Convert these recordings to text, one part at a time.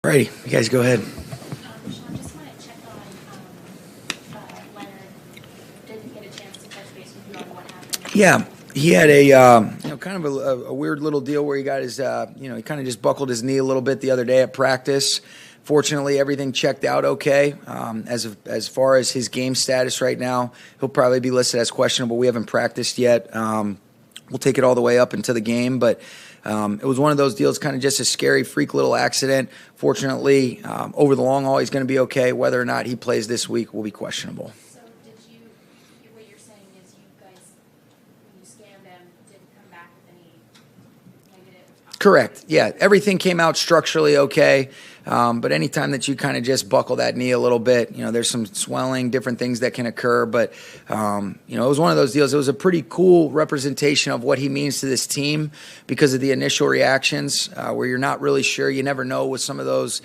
Righty, you guys go ahead. Sean, just want to check on Leonard. Didn't get a chance to touch base with you on what happened. Yeah, he had a kind of a weird little deal where he got his he kind of just buckled his knee a little bit the other day at practice. Fortunately, everything checked out okay. As far as his game status right now, he'll probably be listed as questionable. We haven't practiced yet. We'll take it all the way up into the game, but it was one of those deals, kind of just a scary freak little accident. Fortunately, over the long haul, he's going to be okay. Whether or not he plays this week will be questionable. So what you're saying is you guys, when you scanned them, didn't come back with any negative? Correct. Yeah, everything came out structurally okay. But anytime that you kind of just buckle that knee a little bit, there's some swelling, different things that can occur. But, it was one of those deals. It was a pretty cool representation of what he means to this team because of the initial reactions where you're not really sure. You never know with some of those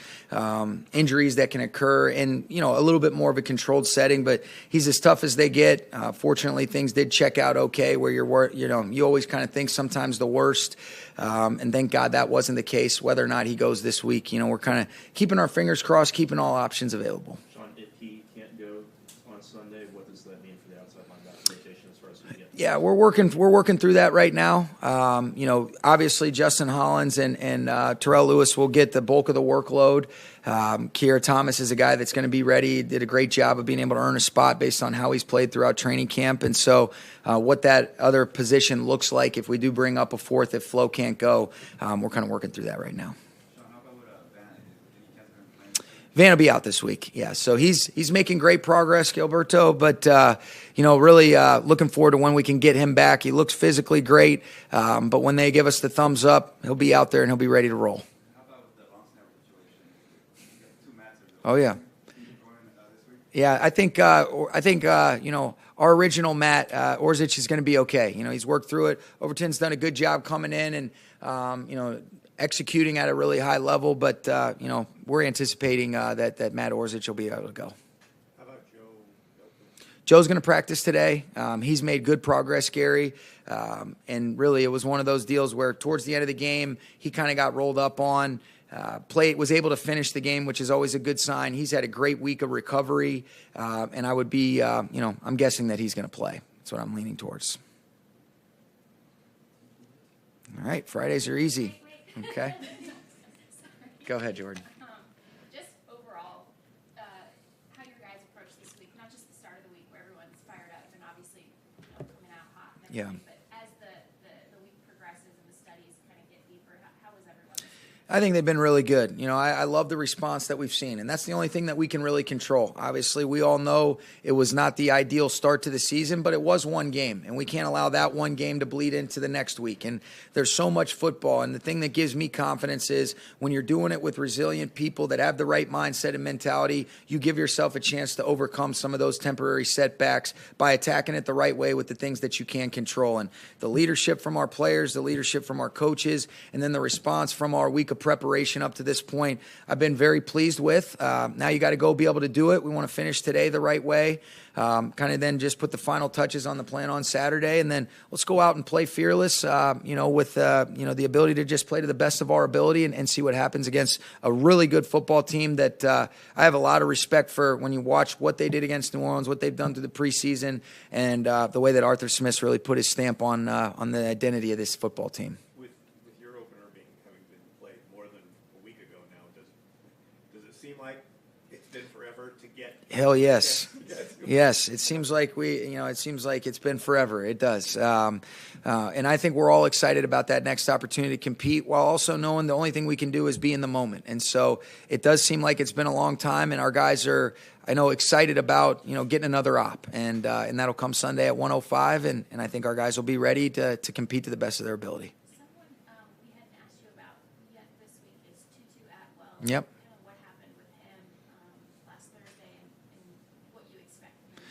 injuries that can occur in, a little bit more of a controlled setting. But he's as tough as they get. Fortunately, things did check out okay where you always kind of think sometimes the worst. And thank God that wasn't the case. Whether or not he goes this week, we're kind of keeping our fingers crossed, keeping all options available. Sean, if he can't go on Sunday, what does that mean for the outside linebacker rotation as far as we get? Yeah, we're working through that right now. Obviously Justin Hollins and Terrell Lewis will get the bulk of the workload. Kiera Thomas is a guy that's going to be ready. He did a great job of being able to earn a spot based on how he's played throughout training camp. And so what that other position looks like if we do bring up a fourth if Flo can't go, we're kind of working through that right now. Van will be out this week, yeah. So he's making great progress, Gilberto, but, really looking forward to when we can get him back. He looks physically great, but when they give us the thumbs up, he'll be out there and he'll be ready to roll. How about with the long snapper situation? You got 2 matches. Oh, yeah. Yeah, I think our original Matt Orzic is going to be okay. He's worked through it. Overton's done a good job coming in and, executing at a really high level, but we're anticipating that Matt Orzic will be able to go. How about Joe? Joe's going to practice today. He's made good progress, Gary, and really it was one of those deals where towards the end of the game he kind of got rolled up on. Was able to finish the game, which is always a good sign. He's had a great week of recovery, and I would be, I'm guessing that he's going to play. That's what I'm leaning towards. All right, Fridays are easy. Okay. Go ahead, Jordan. Just overall, how your guys approach this week, not just the start of the week where everyone's fired up and obviously coming out hot and everything, but as the week progresses and the studies kind of get deeper, how is everyone? I think they've been really good. I love the response that we've seen, and that's the only thing that we can really control. Obviously, we all know it was not the ideal start to the season, but it was one game, and we can't allow that one game to bleed into the next week. And there's so much football, and the thing that gives me confidence is when you're doing it with resilient people that have the right mindset and mentality, you give yourself a chance to overcome some of those temporary setbacks by attacking it the right way with the things that you can control. And the leadership from our players, the leadership from our coaches, and then the response from our week of preparation up to this point, I've been very pleased with. Now you got to go be able to do it. We want to finish today the right way. Kind of then just put the final touches on the plan on Saturday, and then let's go out and play fearless, with the ability to just play to the best of our ability and see what happens against a really good football team that I have a lot of respect for when you watch what they did against New Orleans, what they've done through the preseason, and the way that Arthur Smith's really put his stamp on the identity of this football team. With your opener having been played more than a week ago now, does it seem like it's been forever to get? Hell yes. Yes, it seems like it's been forever. It does. And I think we're all excited about that next opportunity to compete while also knowing the only thing we can do is be in the moment. And so it does seem like it's been a long time, and our guys are, I know, excited about, getting another op. And that'll come Sunday at 1:05, and I think our guys will be ready to compete to the best of their ability. Someone we hadn't asked you about yet this week is Tutu Atwell. Yep. What happened with him last Thursday and what you expect from him?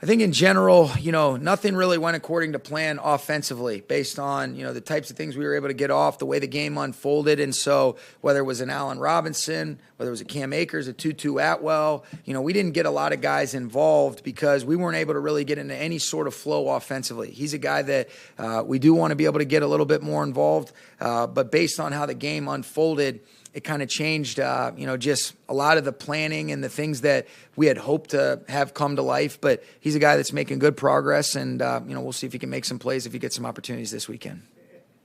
I think in general, nothing really went according to plan offensively based on, the types of things we were able to get off, the way the game unfolded. And so whether it was an Allen Robinson, whether it was a Cam Akers, a Tutu Atwell, we didn't get a lot of guys involved because we weren't able to really get into any sort of flow offensively. He's a guy that we do want to be able to get a little bit more involved, but based on how the game unfolded, it kind of changed, just a lot of the planning and the things that we had hoped to have come to life. But he's a guy that's making good progress, and we'll see if he can make some plays if he gets some opportunities this weekend.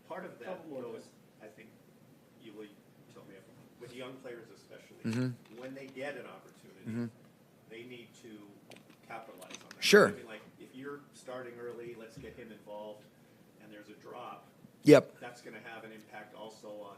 Part of that, is, I think, you will tell me, with young players especially, when they get an opportunity, they need to capitalize on that. Sure. I mean, like, if you're starting early, let's get him involved, and there's a drop, Yep. that's going to have an impact also on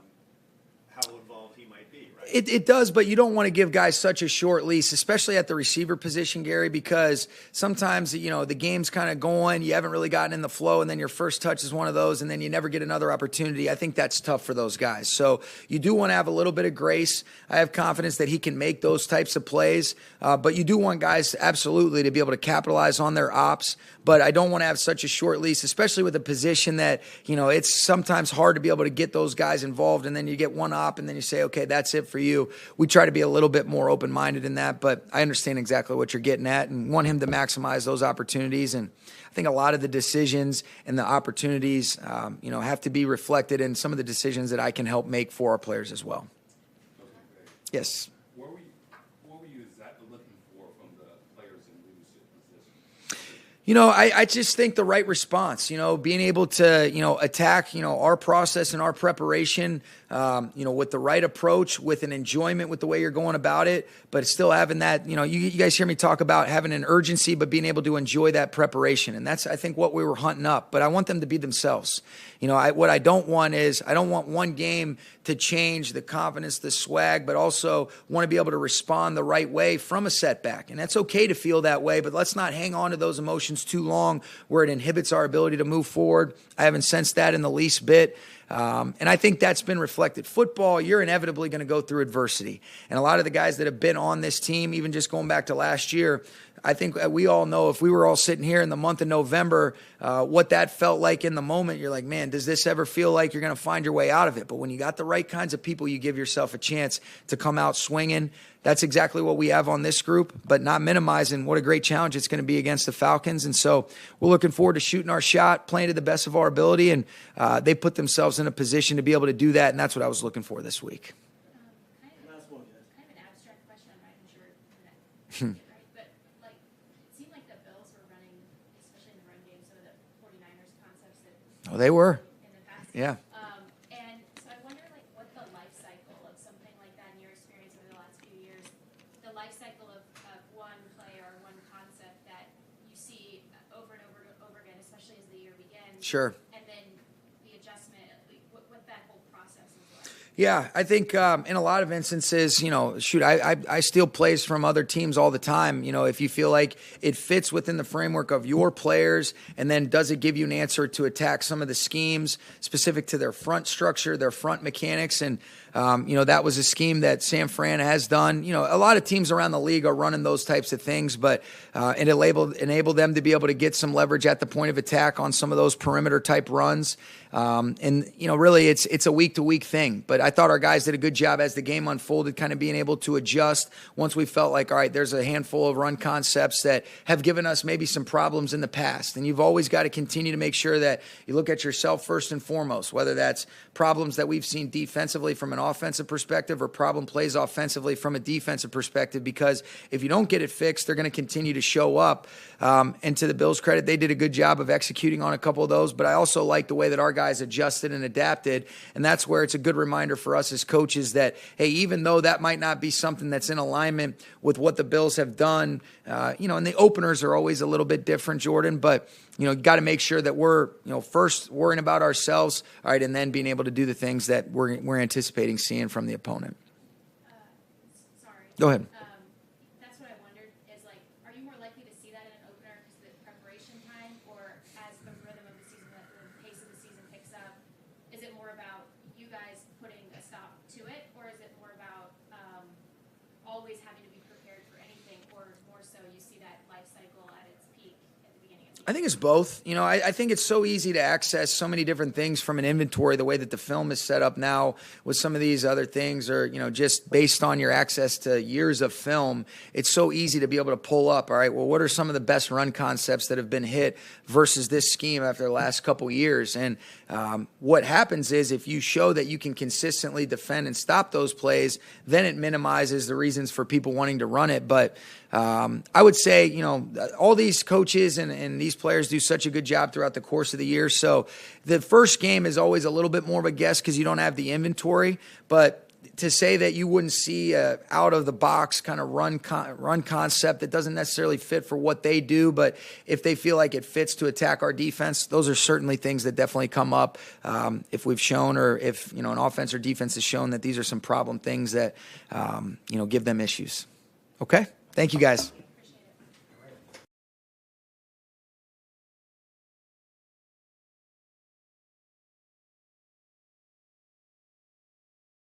how involved he might be, right? It does, but you don't want to give guys such a short leash, especially at the receiver position, Gary, because sometimes, the game's kind of going, you haven't really gotten in the flow, and then your first touch is one of those, and then you never get another opportunity. I think that's tough for those guys. So you do want to have a little bit of grace. I have confidence that he can make those types of plays, but you do want guys absolutely to be able to capitalize on their ops. But I don't want to have such a short leash, especially with a position that, it's sometimes hard to be able to get those guys involved, and then you get one op, and then you say, okay, that's it for you. We try to be a little bit more open-minded in that, but I understand exactly what you're getting at and want him to maximize those opportunities. And I think a lot of the decisions and the opportunities, have to be reflected in some of the decisions that I can help make for our players as well. Yes. What were you exactly looking for from the players in leadership positions? I just think the right response, being able to, attack, our process and our preparation, with the right approach, with an enjoyment with the way you're going about it, but still having that, you guys hear me talk about having an urgency, but being able to enjoy that preparation. And that's, I think, what we were hunting up. But I want them to be themselves. What I don't want is I don't want one game to change the confidence, the swag, but also want to be able to respond the right way from a setback. And that's okay to feel that way, but let's not hang on to those emotions too long where it inhibits our ability to move forward. I haven't sensed that in the least bit. And I think that's been reflected. Football, you're inevitably going to go through adversity. And a lot of the guys that have been on this team, even just going back to last year, I think we all know if we were all sitting here in the month of November, what that felt like in the moment. You're like, man, does this ever feel like you're going to find your way out of it? But when you got the right kinds of people, you give yourself a chance to come out swinging. That's exactly what we have on this group, but not minimizing what a great challenge it's going to be against the Falcons. And so we're looking forward to shooting our shot, playing to the best of our ability, and they put themselves in a position to be able to do that, and that's what I was looking for this week. Kind of an abstract question. I'm not even sure I'm right, but it seemed like the Bills were running, especially in the run game, some of the 49ers concepts that Oh, they were. in the past. Yeah. And so I wonder, what the life cycle of something like that in your experience over the last few years, the life cycle of one play or one concept that you see over and over and over again, especially as the year begins. Sure. And then the adjustment, what that whole process is like. Yeah, I think in a lot of instances, I steal plays from other teams all the time. If you feel like it fits within the framework of your players, and then does it give you an answer to attack some of the schemes specific to their front structure, their front mechanics, and that was a scheme that San Fran has done. A lot of teams around the league are running those types of things, but it enabled them to be able to get some leverage at the point of attack on some of those perimeter type runs. Really it's a week to week thing, but I thought our guys did a good job as the game unfolded, kind of being able to adjust once we felt like, all right, there's a handful of run concepts that have given us maybe some problems in the past. And you've always got to continue to make sure that you look at yourself first and foremost, whether that's problems that we've seen defensively from an offensive perspective or problem plays offensively from a defensive perspective, because if you don't get it fixed, they're going to continue to show up. And to the Bills' credit, they did a good job of executing on a couple of those, but I also like the way that our guys adjusted and adapted, and that's where it's a good reminder for us as coaches that, hey, even though that might not be something that's in alignment with what the Bills have done, and the openers are always a little bit different, Jordan, but got to make sure that we're, first worrying about ourselves, all right, and then being able to do the things that we're anticipating seeing from the opponent. Sorry. Go ahead. That's what I wondered is, are you more likely to see that in an opener because of the preparation time, or as the rhythm of the season, the pace of the season picks up, is it more about you guys putting a stop to it, or is it more about always having to be prepared for anything, or more so you see that life cycle at its peak at the beginning of the I think it's both. You know, I think it's so easy to access so many different things from an inventory, the way that the film is set up now with some of these other things, or, you know, just based on your access to years of film, it's so easy to be able to pull up, all right, well, what are some of the best run concepts that have been hit versus this scheme after the last couple years? And what happens is if you show that you can consistently defend and stop those plays, then it minimizes the reasons for people wanting to run it. But I would say, you know, all these coaches and these players do such a good job throughout the course of the year. So the first game is always a little bit more of a guess because you don't have the inventory. But to say that you wouldn't see a out of the box kind of run concept that doesn't necessarily fit for what they do, but if they feel like it fits to attack our defense, those are certainly things that definitely come up. If we've shown, or if, you know, an offense or defense has shown that these are some problem things that, you know, give them issues. Okay. Thank you, guys.